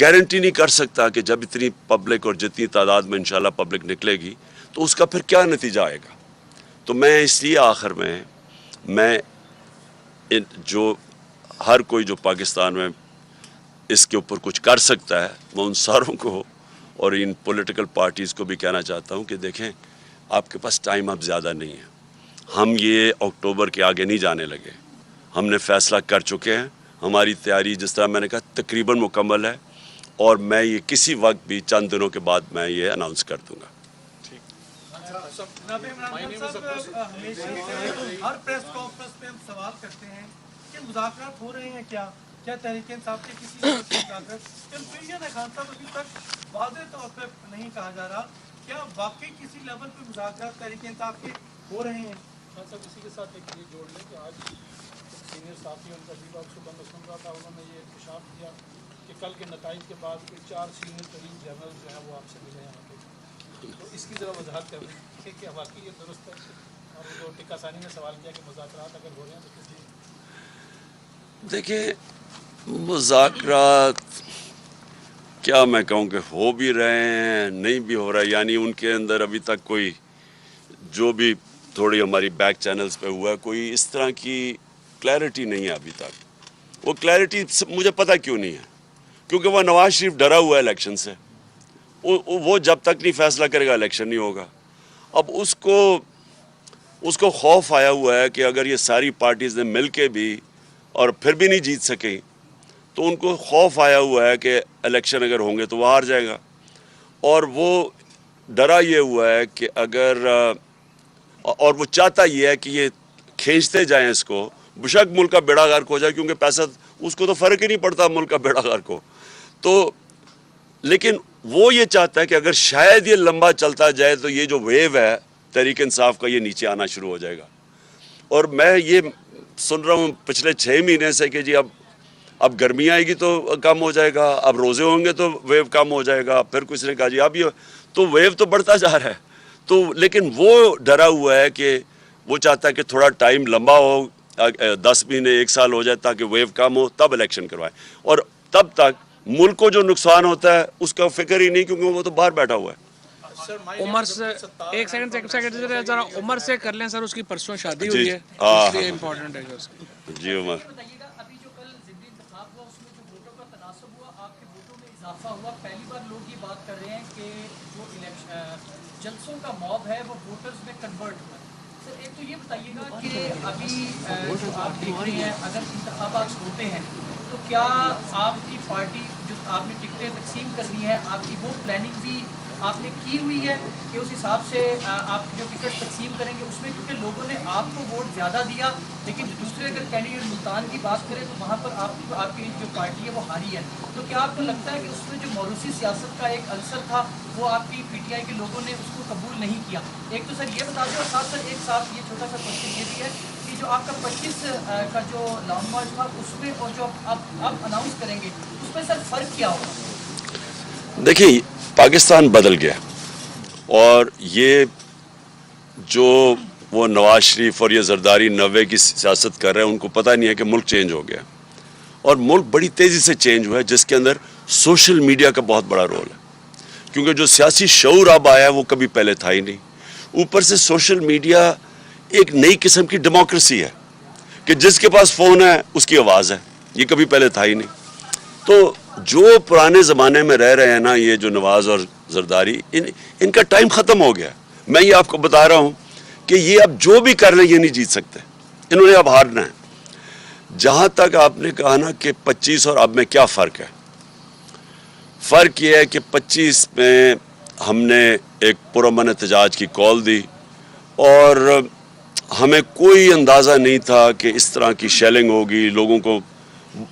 گارنٹی نہیں کر سکتا کہ جب اتنی پبلک اور جتنی تعداد میں انشاءاللہ پبلک نکلے گی تو اس کا پھر کیا نتیجہ آئے گا. تو میں اس لیے آخر میں جو ہر کوئی جو پاکستان میں اس کے اوپر کچھ کر سکتا ہے, وہ ان ساروں کو اور ان پولیٹیکل پارٹیز کو بھی کہنا چاہتا ہوں کہ دیکھیں آپ کے پاس ٹائم اب زیادہ نہیں ہے. ہم یہ اکتوبر کے آگے نہیں جانے لگے, ہم نے فیصلہ کر چکے ہیں. ہماری تیاری جس طرح میں نے کہا تقریباً مکمل ہے, اور میں یہ کسی وقت بھی چند دنوں کے بعد میں یہ اناؤنس کر دوں گا. ہر پریس کانفرنس میں ہم سوال کرتے ہیں کہ مذاکرات ہو رہے ہیں کیا تحریک انصاف کے کسی مذاکرات, کنفیوژن ہے خان صاحب, ابھی تک واضح طور پہ نہیں کہا جا رہا کیا واقعی کسی لیول پہ مذاکرات تحریک انصاف کے ہو رہے ہیں. خان صاحب اسی کے ساتھ ایک یہ جوڑ لیں کہ آج سینئر صحافی ان کا بھی آپ صبح میں سن رہا تھا, انہوں نے یہ انکشاف کیا کہ کل کے نتائج کے بعد کوئی 4 سینئر ترین جنرل جو ہیں وہ آپ سے ملے ہیں. تو اس کی ذرا وضاحت کر دیں کہ کیا واقعی یہ درست ہے؟ اور جو ٹکا ثانی نے سوال کیا کہ مذاکرات اگر ہو رہے ہیں تو کس لیے؟ دیکھیں مذاکرات کیا میں کہوں کہ ہو بھی رہے ہیں نہیں بھی ہو رہا ہے، یعنی ان کے اندر ابھی تک کوئی جو بھی تھوڑی ہماری بیک چینلز پہ ہوا ہے کوئی اس طرح کی کلیئرٹی نہیں ہے ابھی تک. وہ کلیئرٹی مجھے پتہ کیوں نہیں ہے، کیونکہ وہ نواز شریف ڈرا ہوا ہے الیکشن سے. وہ جب تک نہیں فیصلہ کرے گا الیکشن نہیں ہوگا. اب اس کو خوف آیا ہوا ہے کہ اگر یہ ساری پارٹیز نے مل کے بھی اور پھر بھی نہیں جیت سکیں تو ان کو خوف آیا ہوا ہے کہ الیکشن اگر ہوں گے تو وہ ہار جائے گا. اور وہ ڈرا یہ ہوا ہے کہ اگر اور وہ چاہتا یہ ہے کہ یہ کھینچتے جائیں اس کو بشک ملک کا بیڑا غرق ہو جائے، کیونکہ پیسہ اس کو تو فرق ہی نہیں پڑتا ملک کا بیڑا غرق ہو. تو لیکن وہ یہ چاہتا ہے کہ اگر شاید یہ لمبا چلتا جائے تو یہ جو ویو ہے تحریک انصاف کا یہ نیچے آنا شروع ہو جائے گا. اور میں یہ سن رہا ہوں پچھلے 6 مہینے سے کہ جی اب گرمی آئے گی تو کم ہو جائے گا، اب روزے ہوں گے تو ویو کم ہو جائے گا. پھر کسی نے کہا جی اب یہ تو ویو تو بڑھتا جا رہا ہے. تو لیکن وہ ڈرا ہوا ہے کہ وہ چاہتا ہے کہ تھوڑا ٹائم لمبا ہو، 10 مہینے 1 سال ہو جائے تاکہ ویو کم ہو تب الیکشن کروائے. اور تب تک ملک کو جو نقصان ہوتا ہے اس کا فکر ہی نہیں، کیونکہ وہ تو باہر بیٹھا ہوا ہے. عمر سے ایک سیکنڈ ذرا عمر سے کر لیں سر، اس کی پرسوں شادی جی ہوئی ہے ہاں اس لیے امپورٹنٹ ہے اس کی. جی عمر بتائیے گا ابھی جو کل ضمنی انتخاب ہوا اس میں جو ووٹوں کا تناسب ہوا، آپ کے ووٹوں میں اضافہ ہوا. پہلی بار لوگ یہ بات کر رہے ہیں کہ جو جلسوں کا موب ہے وہ ووٹرز میں کنورٹ ہوا ہے. سر ایک تو یہ بتائیے گا کہ ابھی جو آپ دیکھ رہے ہیں اگر انتخابات ہوتے ہیں تو کیا آپ کی پارٹی جو آپ نے ٹکٹیں تقسیم کرنی ہے آپ کی وہ پلاننگ بھی آپ نے کی ہوئی ہے کہ اس حساب سے آپ جو ٹکٹ تقسیم کریں گے اس میں، کیونکہ لوگوں نے آپ کو ووٹ زیادہ دیا لیکن دوسرے اگر کینڈیڈیٹ ملتان کی بات کریں تو وہاں پر آپ کی جو پارٹی ہے وہ ہاری ہے. تو کیا آپ کو لگتا ہے کہ اس میں جو موروثی سیاست کا ایک عنصر تھا وہ آپ کی پی ٹی آئی کے لوگوں نے اس کو قبول نہیں کیا؟ ایک تو سر یہ بتا دیں، اور ساتھ سر ایک ساتھ یہ چھوٹا سا کوشچن یہ بھی ہے کہ جو آپ کا 25 کا جو لانگ مارچ تھا اس میں اور جو آپ اناؤنس کریں گے اس میں سر فرق کیا ہوگا؟ دیکھیں پاکستان بدل گیا، اور یہ جو وہ نواز شریف اور یہ زرداری 90 کی سیاست کر رہے ہیں ان کو پتہ نہیں ہے کہ ملک چینج ہو گیا، اور ملک بڑی تیزی سے چینج ہوا ہے جس کے اندر سوشل میڈیا کا بہت بڑا رول ہے. کیونکہ جو سیاسی شعور اب آیا ہے وہ کبھی پہلے تھا ہی نہیں. اوپر سے سوشل میڈیا ایک نئی قسم کی ڈیموکریسی ہے کہ جس کے پاس فون ہے اس کی آواز ہے، یہ کبھی پہلے تھا ہی نہیں. تو جو پرانے زمانے میں رہ رہے ہیں نا یہ جو نواز اور زرداری ان کا ٹائم ختم ہو گیا. میں یہ آپ کو بتا رہا ہوں کہ یہ اب جو بھی کر لیں یہ نہیں جیت سکتے، انہوں نے اب ہارنا ہے. جہاں تک آپ نے کہا نا کہ 25 اور اب میں کیا فرق ہے، فرق یہ ہے کہ 25 میں ہم نے ایک پرامن احتجاج کی کال دی اور ہمیں کوئی اندازہ نہیں تھا کہ اس طرح کی شیلنگ ہوگی. لوگوں کو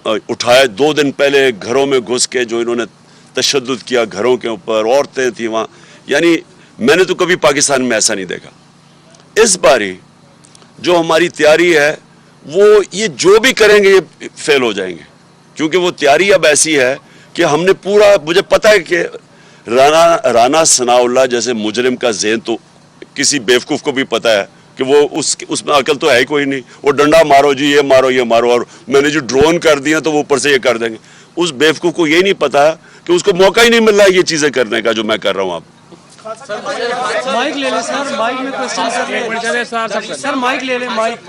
اٹھائے 2 دن پہلے گھروں میں گھس کے جو انہوں نے تشدد کیا گھروں کے اوپر، عورتیں تھیں وہاں، یعنی میں نے تو کبھی پاکستان میں ایسا نہیں دیکھا. اس باری جو ہماری تیاری ہے وہ یہ جو بھی کریں گے یہ فیل ہو جائیں گے، کیونکہ وہ تیاری اب ایسی ہے کہ ہم نے پورا، مجھے پتہ ہے کہ رانا ثناء اللہ جیسے مجرم کا ذہن تو کسی بیوقوف کو بھی پتہ ہے کہ وہ اس میں عقل تو ہے ہی کوئی نہیں. وہ ڈنڈا مارو جی، یہ مارو یہ مارو، اور میں نے جو ڈرون کر دیا تو وہ اوپر سے یہ کر دیں گے. اس بیوقوف کو یہ نہیں پتا کہ اس کو موقع ہی نہیں مل رہا یہ چیزیں کرنے کا جو میں کر رہا ہوں. اب مائک لے لیں سر، مائک میں کوشچن سر، مائک لے لیں، مائک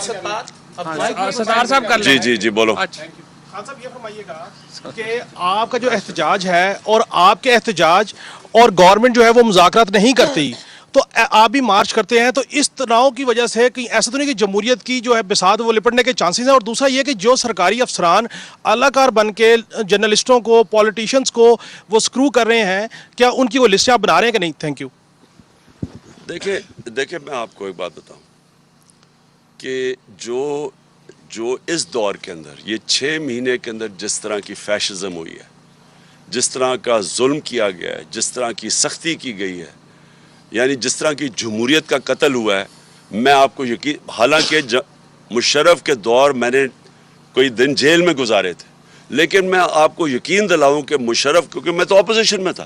ستار صاحب کر لیں. جی بولو. خان صاحب یہ فرمائیے گا کہ آپ کا جو احتجاج ہے اور آپ کے احتجاج اور گورنمنٹ جو ہے وہ مذاکرات نہیں کرتی تو آپ بھی مارچ کرتے ہیں، تو اس تناؤ کی وجہ سے کہیں ایسا تو نہیں کہ جمہوریت کی جو ہے بساط وہ لپٹنے کے چانسز ہیں؟ اور دوسرا یہ کہ جو سرکاری افسران اعلی کار بن کے جرنلسٹوں کو، پولیٹیشنز کو وہ سکرو کر رہے ہیں، کیا ان کی وہ لسٹیں آپ بنا رہے ہیں کہ نہیں؟ Thank you. دیکھیں میں آپ کو ایک بات بتاؤں کہ جو اس دور کے اندر یہ 6 مہینے کے اندر جس طرح کی فیشزم ہوئی ہے، جس طرح کا ظلم کیا گیا ہے، جس طرح کی سختی کی گئی ہے، یعنی جس طرح کی جمہوریت کا قتل ہوا ہے، میں آپ کو یقین، حالانکہ مشرف کے دور میں نے کوئی دن جیل میں گزارے تھے، لیکن میں آپ کو یقین دلاؤں کہ مشرف، کیونکہ میں تو اپوزیشن میں تھا،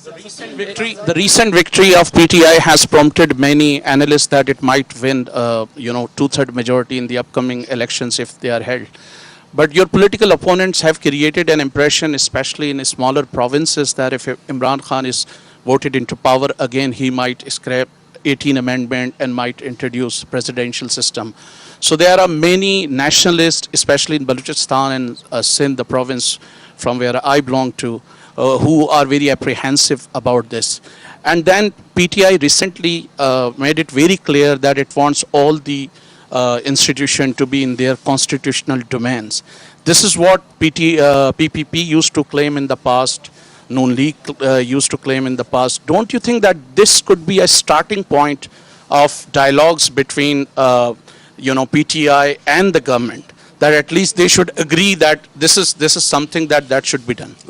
The recent victory of PTI has prompted many analysts that it might win, 2/3 majority in the upcoming elections if they are held. But your political opponents have created an impression, especially in smaller provinces, that if Imran Khan is voted into power again, he might scrap 18 Amendment and might introduce presidential system. So there are many nationalists, especially in Balochistan and Sindh, the province from where I belong to, who are very apprehensive about this. And then PTI recently made it very clear that it wants all the institution to be in their constitutional domains. This is what PPP used to claim in the past, Noon League used to claim in the past. Don't you think that this could be a starting point of dialogues between PTI and the government, that at least they should agree that this is something that should be done?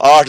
8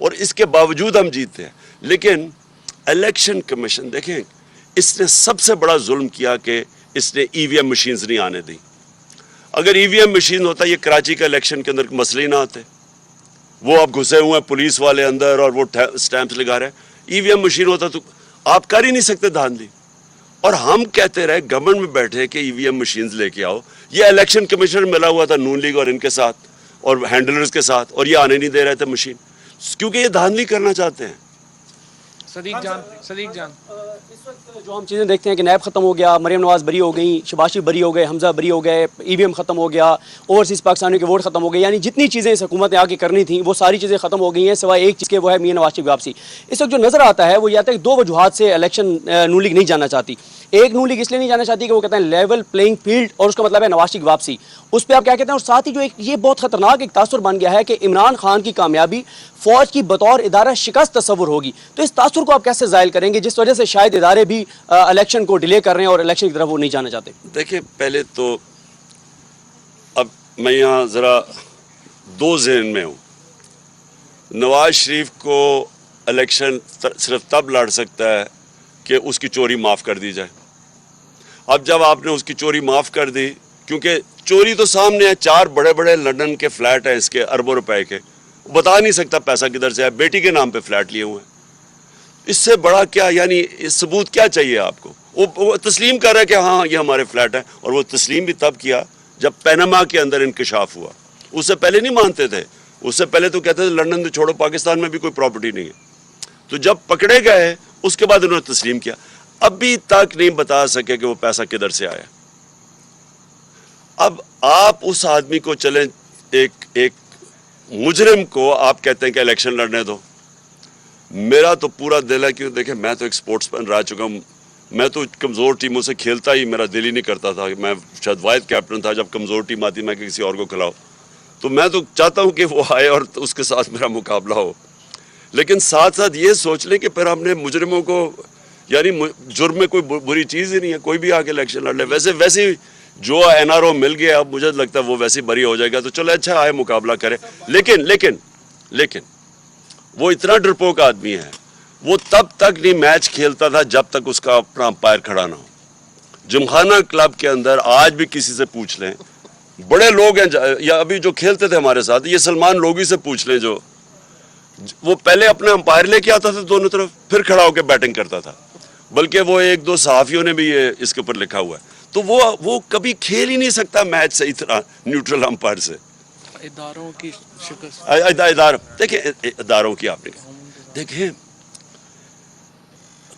اور اس کے باوجود ہم جیتے ہیں. لیکن election commission دیکھیں اس نے سب سے بڑا ظلم کیا کہ اس نے ای وی ایم مشینز نہیں آنے دی. اگر ای وی ایم مشین ہوتا یہ کراچی کا الیکشن کے اندر مسئلے نہ آتے. وہ اب گھسے ہوئے ہیں پولیس والے اندر اور وہ سٹیمپس لگا رہے ہیں. ای وی ایم مشین ہوتا تو آپ کر ہی نہیں سکتے دھاندلی. اور ہم کہتے رہے گورنمنٹ میں بیٹھے کہ ای وی ایم مشینز لے کے آؤ. یہ الیکشن کمیشن ملا ہوا تھا نون لیگ اور ان کے ساتھ اور ہینڈلرز کے ساتھ, اور یہ آنے نہیں دے رہے تھے مشین, کیونکہ یہ دھاندلی کرنا چاہتے ہیں. صدیق جان اس وقت جو ہم چیزیں دیکھتے ہیں کہ نیب ختم ہو گیا, مریم نواز بری ہو گئی, شہباز شریف بری ہو گئے, حمزہ بری ہو گئے, ای وی ایم ختم ہو گیا, اوورسیز پاکستانیوں کے ووٹ ختم ہو گئے, یعنی جتنی چیزیں اس حکومت نے آگے کرنی تھیں وہ ساری چیزیں ختم ہو گئی ہیں سوائے ایک چیز کے, وہ ہے میاں نواز شریف کی واپسی. اس وقت جو نظر آتا ہے وہ یہ آتا ہے کہ دو وجوہات سے الیکشن نون لیگ نہیں جانا چاہتی. ایک نون لیگ اس لیے نہیں جانا چاہتی کہ وہ کہتے ہیں لیول پلینگ فیلڈ, اور اس کا مطلب ہے نواز شریف کی واپسی. اس پہ آپ کیا کہتے ہیں؟ اور ساتھ ہی جو یہ بہت خطرناک ایک تاثر بن گیا ہے کہ عمران خان کی کامیابی فوج کی بطور ادارہ شکست تصور ہوگی. تو اس تاثر کو آپ کیسے زائل کریں گے جس وجہ سے شاید ادارے بھی الیکشن کو ڈیلے کر رہے ہیں اور الیکشن کی طرف وہ نہیں جانا چاہتے؟ دیکھیں پہلے تو اب میں یہاں ذرا دو ذہن میں ہوں. نواز شریف کو الیکشن صرف تب لڑ سکتا ہے کہ اس کی چوری معاف کر دی جائے. اب جب آپ نے اس کی چوری معاف کر دی, کیونکہ چوری تو سامنے ہے, 4 بڑے بڑے لندن کے فلیٹ ہیں اس کے اربوں روپے کے, بتا نہیں سکتا پیسہ کدھر سے ہے, بیٹی کے نام پہ فلیٹ لیے ہوئے ہیں. اس سے بڑا کیا, یعنی ثبوت کیا چاہیے آپ کو؟ وہ تسلیم کر رہا ہے کہ ہاں یہ ہمارے فلیٹ ہیں, اور وہ تسلیم بھی تب کیا جب پیناما کے اندر انکشاف ہوا. اس سے پہلے نہیں مانتے تھے, اس سے پہلے تو کہتے تھے لندن تو چھوڑو, پاکستان میں بھی کوئی پراپرٹی نہیں ہے. تو جب پکڑے گئے اس کے بعد انہوں نے تسلیم کیا. ابھی تک نہیں بتا سکے کہ وہ پیسہ کدھر سے آیا. اب آپ اس آدمی کو چلیں, ایک مجرم کو آپ کہتے ہیں کہ الیکشن لڑنے دو. میرا تو پورا دل ہے, کیوں دیکھیں میں تو ایک سپورٹس مین رہ چکا ہوں, میں تو کمزور ٹیموں سے کھیلتا ہی میرا دل ہی نہیں کرتا تھا. میں شاید واحد کیپٹن تھا جب کمزور ٹیم آتی میں کسی اور کو کھلاؤ. تو میں تو چاہتا ہوں کہ وہ آئے اور اس کے ساتھ میرا مقابلہ ہو. لیکن ساتھ ساتھ یہ سوچ لیں کہ پھر ہم نے مجرموں کو, یعنی جرم میں کوئی بری چیز ہی نہیں ہے, کوئی بھی آ کے الیکشن لڑ لے. ویسے جو این آر او مل گیا اب مجھے لگتا ہے وہ ویسے بری ہو جائے گا, تو چلو اچھا آئے مقابلہ کرے. لیکن وہ اتنا ڈرپوک آدمی ہے, وہ تب تک نہیں میچ کھیلتا تھا جب تک اس کا اپنا امپائر کھڑا نہ ہو. جمخانہ کلب کے اندر آج بھی کسی سے پوچھ لیں, بڑے لوگ ہیں یا ابھی جو کھیلتے تھے ہمارے ساتھ, یہ سلمان لوگی سے پوچھ لیں, جو وہ پہلے اپنے امپائر لے کے آتا تھا دونوں طرف, پھر کھڑا ہو کے بیٹنگ کرتا تھا. بلکہ وہ 1-2 صحافیوں نے بھی یہ اس کے اوپر لکھا ہوا ہے. تو وہ کبھی کھیل ہی نہیں سکتا میچ صحیح طرح نیوٹرل امپائر سے. اداروں کی شکست, دیکھیں اداروں کی آپ نے دیکھیں,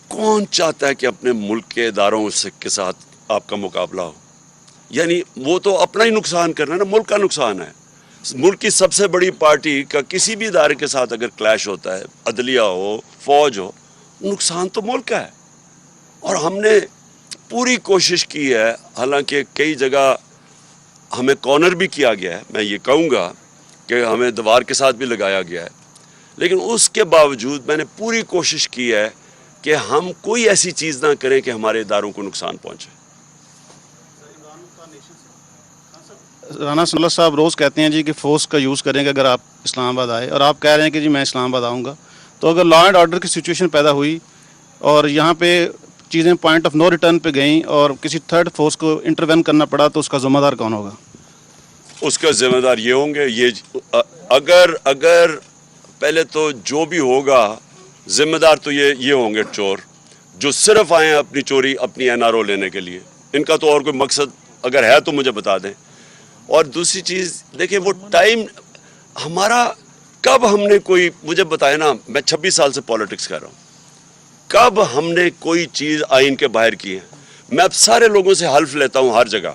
کون چاہتا ہے کہ اپنے ملک کے اداروں کے ساتھ آپ کا مقابلہ ہو؟ یعنی وہ تو اپنا ہی نقصان کرنا ہے نا, ملک کا نقصان ہے. ملک کی سب سے بڑی پارٹی کا کسی بھی ادارے کے ساتھ اگر کلیش ہوتا ہے, عدلیہ ہو, فوج ہو, نقصان تو ملک کا ہے. اور ہم نے پوری کوشش کی ہے, حالانکہ کئی جگہ ہمیں کارنر بھی کیا گیا ہے, میں یہ کہوں گا کہ ہمیں دیوار کے ساتھ بھی لگایا گیا ہے, لیکن اس کے باوجود میں نے پوری کوشش کی ہے کہ ہم کوئی ایسی چیز نہ کریں کہ ہمارے اداروں کو نقصان پہنچے. رانا ثناء اللہ صاحب روز کہتے ہیں جی کہ فورس کا یوز کریں گے اگر آپ اسلام آباد آئے, اور آپ کہہ رہے ہیں کہ جی میں اسلام آباد آؤں گا. تو اگر لا اینڈ آرڈر کی سچویشن پیدا ہوئی اور یہاں پہ چیزیں پوائنٹ آف نو ریٹرن پہ گئیں اور کسی تھرڈ فورس کو انٹروین کرنا پڑا, تو اس کا ذمہ دار کون ہوگا؟ اس کا ذمہ دار یہ ہوں گے, یہ اگر پہلے تو جو بھی ہوگا ذمہ دار تو یہ ہوں گے چور, جو صرف آئے ہیں اپنی چوری, اپنی این آر او لینے کے لیے. ان کا تو اور کوئی مقصد اگر ہے تو مجھے بتا دیں. اور دوسری چیز دیکھیں, وہ ٹائم ہمارا کب ہم نے کوئی, مجھے بتائے نا, میں 26 سال سے پالیٹکس کر رہا ہوں, کب ہم نے کوئی چیز آئین کے باہر کی ہے؟ میں اب سارے لوگوں سے حلف لیتا ہوں ہر جگہ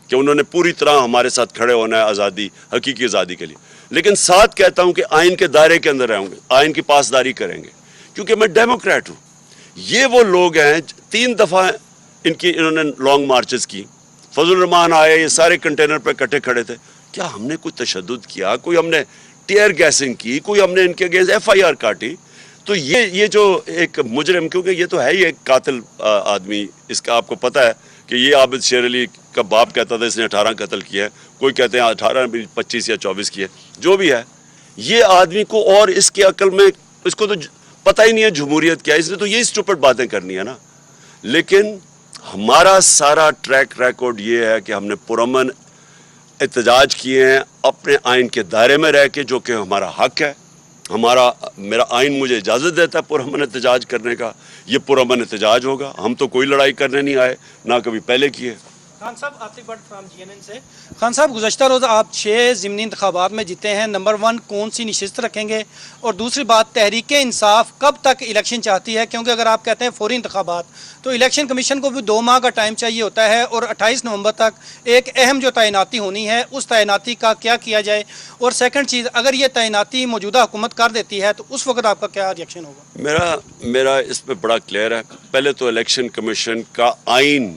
کہ انہوں نے پوری طرح ہمارے ساتھ کھڑے ہونا ہے آزادی, حقیقی آزادی کے لیے. لیکن ساتھ کہتا ہوں کہ آئین کے دائرے کے اندر رہیں گے, آئین کی پاسداری کریں گے, کیونکہ میں ڈیموکریٹ ہوں. یہ وہ لوگ ہیں 3 دفعہ انہوں نے لانگ مارچز کی, فضل الرحمان آئے, یہ سارے کنٹینر پہ کٹھے کھڑے تھے. کیا ہم نے کوئی تشدد کیا؟ کوئی ہم نے ٹیئر گیسنگ کی؟ کوئی ہم نے ان کے اگینسٹ ایف آئی آر کاٹی؟ تو یہ جو ایک مجرم, کیونکہ یہ تو ہے ہی ایک قاتل آدمی, اس کا آپ کو پتہ ہے کہ یہ عابد شیر علی کا باپ کہتا تھا اس نے 18 قتل کیا ہے, کوئی کہتے ہیں 18 25 یا 24 کیے, جو بھی ہے. یہ آدمی کو اور اس کی عقل میں اس کو تو پتہ ہی نہیں ہے جمہوریت کیا ہے, اس نے تو یہی اسٹوپڈ باتیں کرنی ہے نا. لیکن ہمارا سارا ٹریک ریکارڈ یہ ہے کہ ہم نے پرامن احتجاج کیے ہیں اپنے آئین کے دائرے میں رہ کے, جو کہ ہمارا حق ہے. میرا آئین مجھے اجازت دیتا ہے پرامن احتجاج کرنے کا. یہ پرامن احتجاج ہوگا. ہم تو کوئی لڑائی کرنے نہیں آئے, نہ کبھی پہلے کیے. خان صاحب عاطف بٹ فرام GNN سے. خان صاحب گزشتہ روز آپ 6 ضمنی انتخابات میں جیتے ہیں. نمبر 1 کون سی نشست رکھیں گے؟ اور دوسری بات, تحریک انصاف کب تک الیکشن چاہتی ہے؟ کیونکہ اگر آپ کہتے ہیں فوری انتخابات تو الیکشن کمیشن کو بھی 2 ماہ کا ٹائم چاہیے ہوتا ہے, اور 28 نومبر تک ایک اہم جو تعیناتی ہونی ہے اس تعیناتی کا کیا کیا جائے؟ اور سیکنڈ چیز, اگر یہ تعیناتی موجودہ حکومت کر دیتی ہے تو اس وقت آپ کا کیا ریئیکشن ہوگا؟ میرا اس پہ بڑا کلیئر ہے. پہلے تو الیکشن کمیشن کا آئین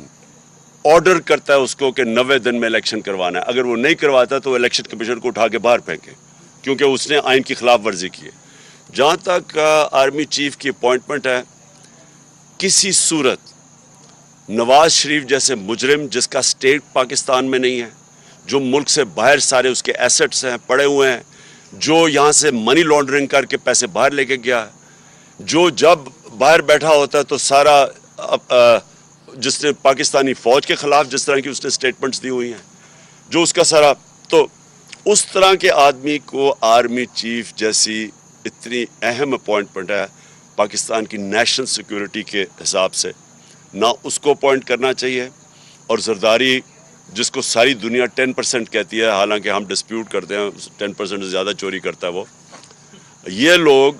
آرڈر کرتا ہے اس کو کہ 90 دن میں الیکشن کروانا ہے. اگر وہ نہیں کرواتا تو الیکشن کمیشن کو اٹھا کے باہر پھینکے, کیونکہ اس نے آئین کی خلاف ورزی کی ہے. جہاں تک آرمی چیف کی اپوائنٹمنٹ ہے, کسی صورت نواز شریف جیسے مجرم جس کا سٹیٹ پاکستان میں نہیں ہے, جو ملک سے باہر سارے اس کے ایسٹس ہیں پڑے ہوئے ہیں, جو یہاں سے منی لانڈرنگ کر کے پیسے باہر لے کے گیا ہے, جو جب باہر بیٹھا ہوتا ہے تو سارا جس نے پاکستانی فوج کے خلاف جس طرح کی اس نے سٹیٹمنٹس دی ہوئی ہیں, جو اس کا سارا, تو اس طرح کے آدمی کو آرمی چیف جیسی اتنی اہم اپوائنٹمنٹ ہے پاکستان کی نیشنل سیکیورٹی کے حساب سے, نہ اس کو اپوائنٹ کرنا چاہیے. اور زرداری جس کو ساری دنیا 10% کہتی ہے, حالانکہ ہم ڈسپیوٹ کرتے ہیں 10% سے زیادہ چوری کرتا ہے وہ. یہ لوگ,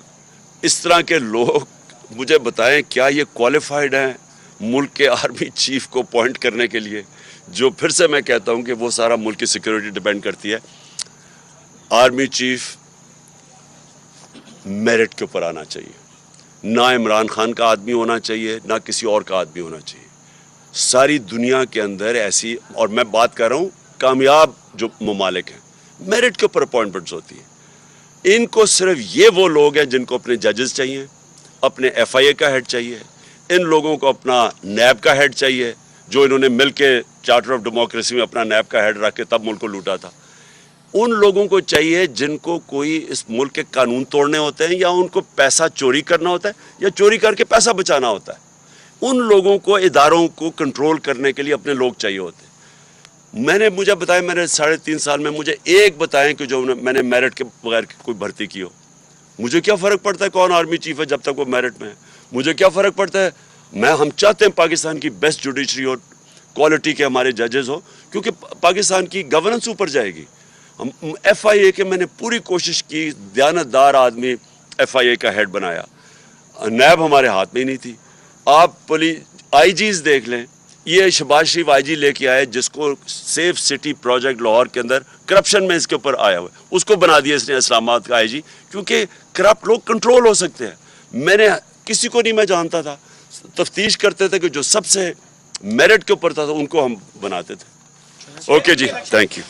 اس طرح کے لوگ مجھے بتائیں کیا یہ کوالیفائڈ ہیں ملک کے آرمی چیف کو اپوائنٹ کرنے کے لیے؟ جو پھر سے میں کہتا ہوں کہ وہ سارا ملک کی سیکیورٹی ڈیپینڈ کرتی ہے. آرمی چیف میرٹ کے اوپر آنا چاہیے, نہ عمران خان کا آدمی ہونا چاہیے, نہ کسی اور کا آدمی ہونا چاہیے. ساری دنیا کے اندر ایسی, اور میں بات کر رہا ہوں کامیاب جو ممالک ہیں, میرٹ کے اوپر اپوائنٹمنٹس ہوتی ہیں. ان کو صرف یہ وہ لوگ ہیں جن کو اپنے ججز چاہیے, اپنے FIA کا ہیڈ چاہیے, ان لوگوں کو اپنا نیب کا ہیڈ چاہیے, جو انہوں نے مل کے چارٹر آف ڈیموکریسی میں اپنا نیب کا ہیڈ رکھ کے تب ملک کو لوٹا تھا. ان لوگوں کو چاہیے جن کو کوئی اس ملک کے قانون توڑنے ہوتے ہیں, یا ان کو پیسہ چوری کرنا ہوتا ہے, یا چوری کر کے پیسہ بچانا ہوتا ہے. ان لوگوں کو, اداروں کو کنٹرول کرنے کے لیے اپنے لوگ چاہیے ہوتے ہیں. مجھے بتائیں, میں نے 3.5 سال میں مجھے ایک بتائیں کہ جو میں نے میرٹ کے بغیر کوئی بھرتی کی ہو. مجھے کیا فرق پڑتا ہے کون آرمی چیف ہے جب تک وہ میرٹ میں ہے؟ مجھے کیا فرق پڑتا ہے؟ ہم چاہتے ہیں پاکستان کی بیسٹ جوڈیشری اور کوالٹی کے ہمارے ججز ہو, کیونکہ پاکستان کی گورننس اوپر جائے گی. ہم FIA کے, میں نے پوری کوشش کی, دیانتدار آدمی FIA کا ہیڈ بنایا, نیب ہمارے ہاتھ میں ہی نہیں تھی. آپ IGs دیکھ لیں, یہ شہباز شریف IG لے کے آئے جس کو سیف سٹی پروجیکٹ لاہور کے اندر کرپشن میں اس کے اوپر آیا ہوا ہے, اس کو بنا دیا اس نے اسلام آباد کا IG, کیونکہ کرپٹ لوگ کنٹرول ہو سکتے ہیں. میں نے کسی کو نہیں, میں جانتا تھا, تفتیش کرتے تھے کہ جو سب سے میرٹ کے اوپر تھا ان کو ہم بناتے تھے. اوکے جی, تھینک یو.